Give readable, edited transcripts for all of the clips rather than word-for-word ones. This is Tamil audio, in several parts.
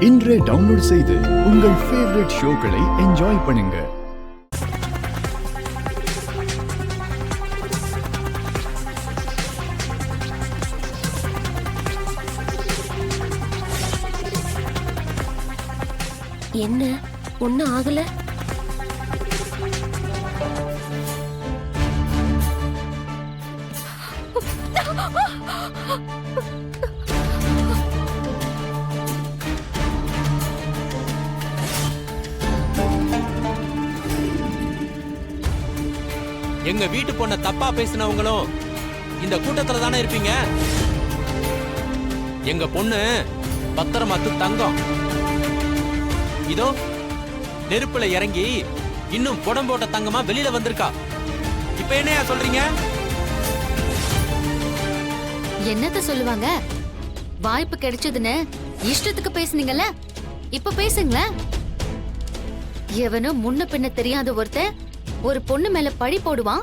இன்றே டவுன்லோட் செய்து உங்கள் ஃபேவரட் ஷோக்களை என்ஜாய் பண்ணுங்க. என்ன ஒன்னும் ஆகல? எங்க வீட்டு பொண்ண தப்பா பேசினவங்களும் இந்த கூட்டத்துல தானே இருப்பீங்க. எங்க பொண்ணு பத்திரமாத்து தங்கம். இதோ நெருப்புல இறங்கி இன்னும் புடம் போட்ட தங்கமா வெளியில வந்திருக்கா. இப்ப என்னையா சொல்றீங்க? என்னத்த சொல்லுவாங்க? வாய்ப்பு கிடைச்சதுன்னு இஷ்டத்துக்கு பேசுனீங்கல்ல, இப்ப பேசுங்களேன். எவனோ முன்ன பின்ன தெரியாத ஒருத்தன் ஒரு பொண்ணு மேல பழி போடுவான்.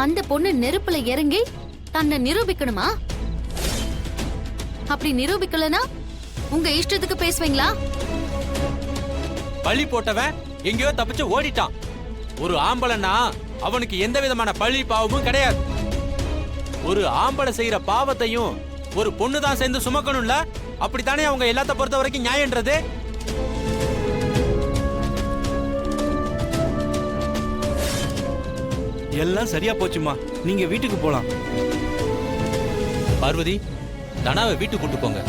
அந்த பொண்ணு நெருப்புல இறங்கி தன்னை நிரூபிக்கணுமா? அப்படி நிரூபிக்கலனா உங்க இஷ்டத்துக்கு பேசுவீங்களா? பழி போட்டவன் எங்கேயோ தப்பிச்சு ஓடிட்டான். ஒரு ஆம்பளனா அவனுக்கு எந்த விதமான பழி பாவமும் கிடையாது. ஒரு ஆம்பளை செய்யற பாவத்தையும் ஒரு பொண்ணு தான் சேர்ந்து சுமக்கணும்ல. அப்படித்தானே அவங்க எல்லாத்த பொறுத்த வரைக்கும் நியாயம்ன்றது. எல்லாம் சரியா போச்சுமா, நீங்க வீட்டுக்கு போலாம். பார்வதி, தனாவை வீட்டுக்கு கூட்டு போங்க.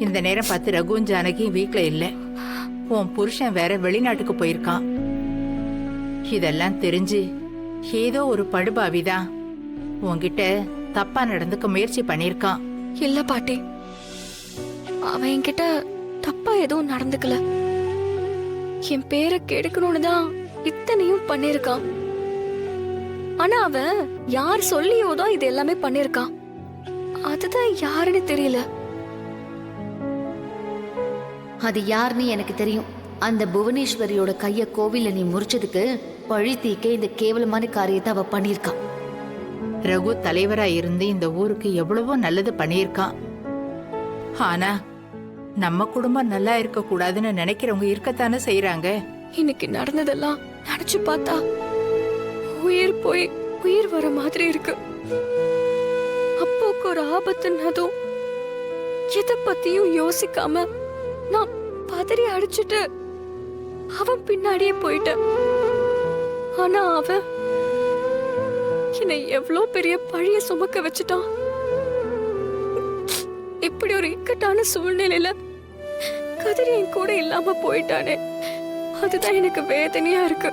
இந்த நேரம் பார்த்து ரகுவும் ஜானகி வீட்ல இல்ல. உன் புருஷன் வேற வெளிநாட்டுக்கு போயிருக்கான். இதெல்லாம் தெரிஞ்சு ஏதோ ஒரு படுபாவிதான் உன்கிட்ட தப்பா நடந்துக்க முயற்சி பண்ணிருக்கான். இல்ல பாட்டி, அவன் என்கிட்ட தப்பா எதுவும் நடந்துக்கல. என் பேரை கெடுக்கணும்னு தான் இத்தனையும் பண்ணிருக்கான். ஆனா அவன் யார் சொல்லியோதான் இது எல்லாமே பண்ணிருக்கான். அதுதான் யாருன்னு தெரியல. அது யாருன்னு எனக்கு தெரியும். அந்த புவனேஸ்வரியோட கைய கோவில நீ முறிச்சதுக்கு பழி தீக்க இந்த கேவலமான காரியத்தை அவ பண்ணிருக்கான். ரகு தலைவரா இருந்து இந்த ஊருக்கு எவ்வளவோ நல்லது பண்ணியிருக்கான். ஆனா நம்ம குடும்பம் நல்லா இருக்க கூடாதுன்னு நினைக்கிறவங்க இருக்கத்தானே செய்யறாங்க. இன்னைக்கு நடந்ததெல்லாம் நினைச்சு பார்த்தா உயிர் போய் உயிர் வர மாதிரி இருக்கு. அப்போக்கு ஒரு ஆபத்துன்னதும் எதை பத்தியும் யோசிக்காம நான் பதறி அடிச்சுட்டு அவன் பின்னாடியே போயிட்டேன். ஆனா அவன் என்னை எவ்வளோ பெரிய பழிய சுமக்க வச்சுட்டான். இப்படி ஒரு இக்கட்டான சூழ்நிலையில கதிரி என் கூட இல்லாம போயிட்டானே, அதுதான் எனக்கு வேதனையா இருக்கு.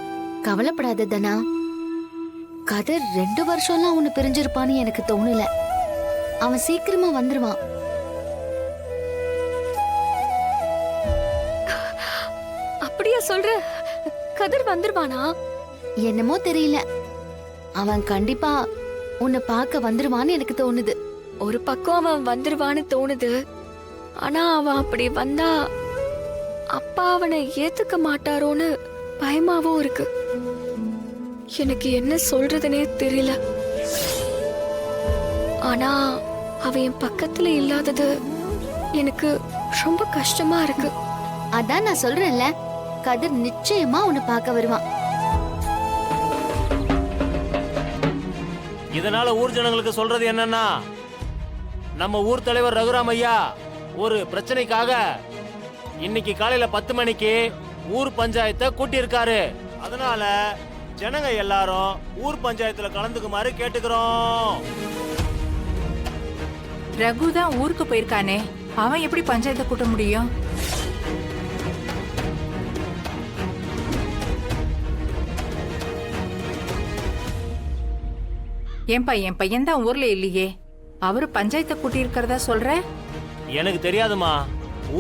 கவலைப்படாத தனா, கதிர் 2 வருஷம்லாம் உன்னை பிரிஞ்சிருப்பான்னு எனக்கு தோணல. அவன் சீக்கிரமா வந்துருவான். அப்படியா சொல்ற? கதிர் வந்துருவானா? என்னமோ தெரியல, அவன் கண்டிப்பா உன்னை பார்க்க வந்துருவான்னு எனக்கு தோணுது. ஒரு பக்கம் அவன் வந்துருவான்னு தோணுது. ஆனா அவன் அப்படி வந்தா அப்பா அவனை ஏத்துக்க மாட்டாரோன்னு பயமாவும் இருக்கு. எனக்கு என்ன சொல்றதுனே தெரியல. ஆனா அவன் என் பக்கத்துல இல்லாதது எனக்கு ரொம்ப கஷ்டமா இருக்கு. அதான் நான் சொல்றேன்ல, கதிர் நிச்சயமா உன்னை பார்க்க வருவான். இதனால ஊர் ஜனங்களுக்கு சொல்றது என்னன்னா, நம்ம ஊர் தலைவர் ரகுராம் ஐயா ஒரு பிரச்சனைக்காக இன்னைக்கு காலையில 10 மணிக்கு ஊர் பஞ்சாயத்தை கூட்டியிருக்காரு. அதனால ஜனங்க எல்லாரும் ஊர் பஞ்சாயத்துல கலந்துக்குமாறு கேட்டுக்கிறோம். ரகு தான் ஊருக்கு போயிருக்கானே, அவன் எப்படி பஞ்சாயத்தை கூட்ட முடியும்? என் பையன் தான் ஊர்ல இல்லையே, அவரு பஞ்சாயத்தை கூட்டி இருக்கிறதா சொல்ற? எனக்கு தெரியாதுமா,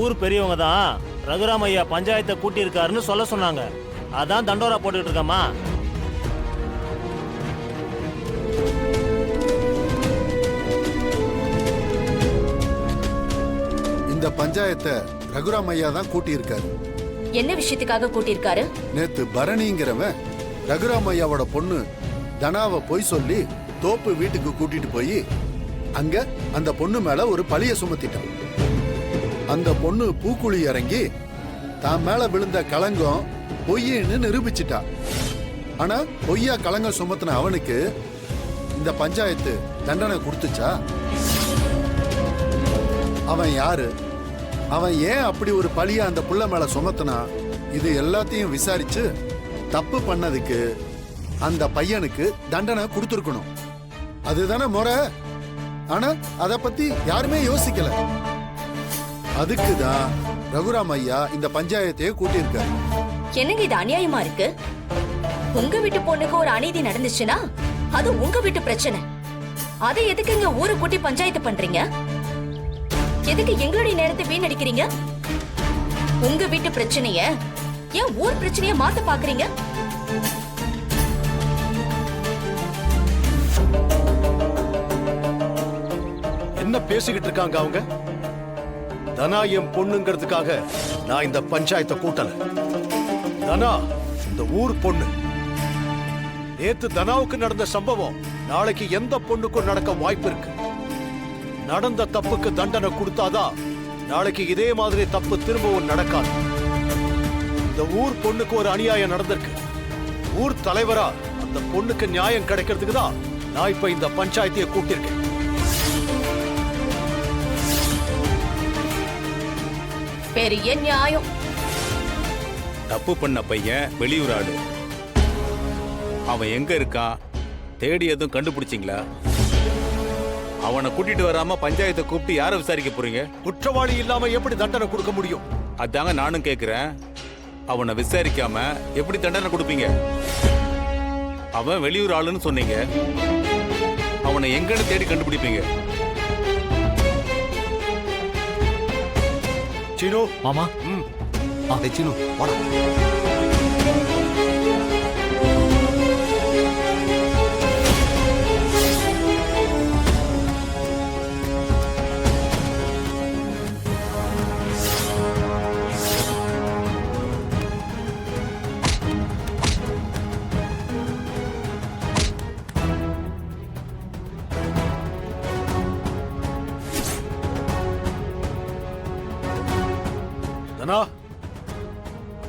ஊர் பெரியவங்க தான் ரகுராம் ஐயா பஞ்சாயத்தை கூட்டி இருக்காருன்னு சொல்ல சொன்னாங்க. அதான் தண்டோரா போட்டுட்டு இருக்கமா. இந்த பஞ்சாயத்தை ரகுராம் ஐயா தான் கூட்டியிருக்காரு. என்ன விஷயத்துக்காக கூட்டியிருக்காரு? நேத்து பரணிங்கிறவன் ரகுராம் ஐயாவோட பொண்ணு தனாவை பொய் சொல்லி தோப்பு வீட்டுக்கு கூட்டிட்டு போய் அங்க அந்த பொண்ணு மேல ஒரு பழிய சுமத்திட்டான். அந்த பொண்ணு பூக்குழி இறங்கி தான் மேல விழுந்த களங்கம் பொய்ன்னு நிரூபிச்சிட்டா. ஆனா பொய்யா களங்கம் சுமத்தின அவனுக்கு இந்த பஞ்சாயத்து தண்டனை கொடுத்துச்சா? அவன் யாரு? அவன் ஏன் அப்படி ஒரு பழிய அந்த புள்ள மேல சுமத்தினா? இது எல்லாத்தையும் விசாரிச்சு தப்பு பண்ணதுக்கு அந்த பையனுக்கு தண்டனை கொடுத்துருக்கணும். அதுதானே முறை. ஆனா அத பத்தி யாருமே யோசிக்கல. அதுக்குதான் ரகுராம் ஐயா இந்த பஞ்சாயத்தையே கூட்டியிருக்காரு. என்னங்க இது அநியாயமா இருக்கு? உங்க வீட்டு பொண்ணுக்கு ஒரு அநீதி நடந்துச்சுன்னா அது உங்க வீட்டு பிரச்சனை. அதை எதுக்குங்க ஊரை கூட்டி பஞ்சாயத்து பண்றீங்க? எதுக்கு எங்களுடைய நேரத்தை வீணடிக்கிறீங்க? உங்க வீட்டு பிரச்சனைய ஏன் ஊர் பிரச்சனைய மாத்த பாக்குறீங்க? என்ன பேசிக்கிட்டு இருக்காங்க அவங்க? தனா என் பொண்ணுங்கிறதுக்காக நான் இந்த பஞ்சாயத்தை கூட்டல. தனா இந்த ஊர் பொண்ணு. நேத்து தனாவுக்கு நடந்த சம்பவம் நாளைக்கு எந்த பொண்ணுக்கும் நடக்க வாய்ப்பு இருக்கு. நடந்த தப்புக்கு தண்டனை கொடுத்தாதான் நாளைக்கு இதே மாதிரி தப்பு திரும்பவும் நடக்காது. இந்த ஊர் பொண்ணுக்கு ஒரு அநியாயம் நடந்திருக்கு. ஊர் தலைவரா அந்த பொண்ணுக்கு நியாயம் கிடைக்கிறதுக்கு தான் நான் இப்ப இந்த பஞ்சாயத்தையே கூட்டியிருக்கேன். பெரிய நியாயம். தப்பு பண்ண பையன் வெளியூர் ஆளு. அவன் எங்க இருக்கான் தேடி எதுவும் கண்டுபிடிச்சிங்களா? அவனை கூட்டிட்டு வராம பஞ்சாயத்தை கூப்பிட்டு யாரை விசாரிக்க போறீங்க? குற்றவாளி இல்லாம எப்படி தண்டனை கொடுக்க முடியும்? அதாங்க நானும் கேக்குறேன். அவனை விசாரிக்காம எப்படி தண்டனை கொடுப்பீங்க? அவன் வெளியூர் ஆளுன்னு சொன்னீங்க. அவனை எங்கன்னு தேடி கண்டுபிடிப்பீங்க? சீனு மாமா. சீனு வாடா. தனா,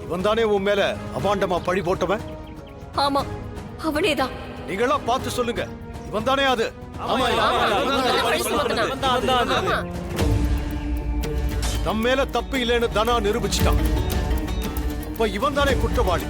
இவன் தானே உன் மேல அபாண்டமா பழி போட்டவன்? ஆமா, அவனேதான். நீங்களா பார்த்து சொல்லுங்க. இவன் தானே அது? நம்ம மேல தப்பு இல்லைன்னு தனா நிரூபிச்சிட்டான். அப்ப இவன் தானே குற்றவாளி.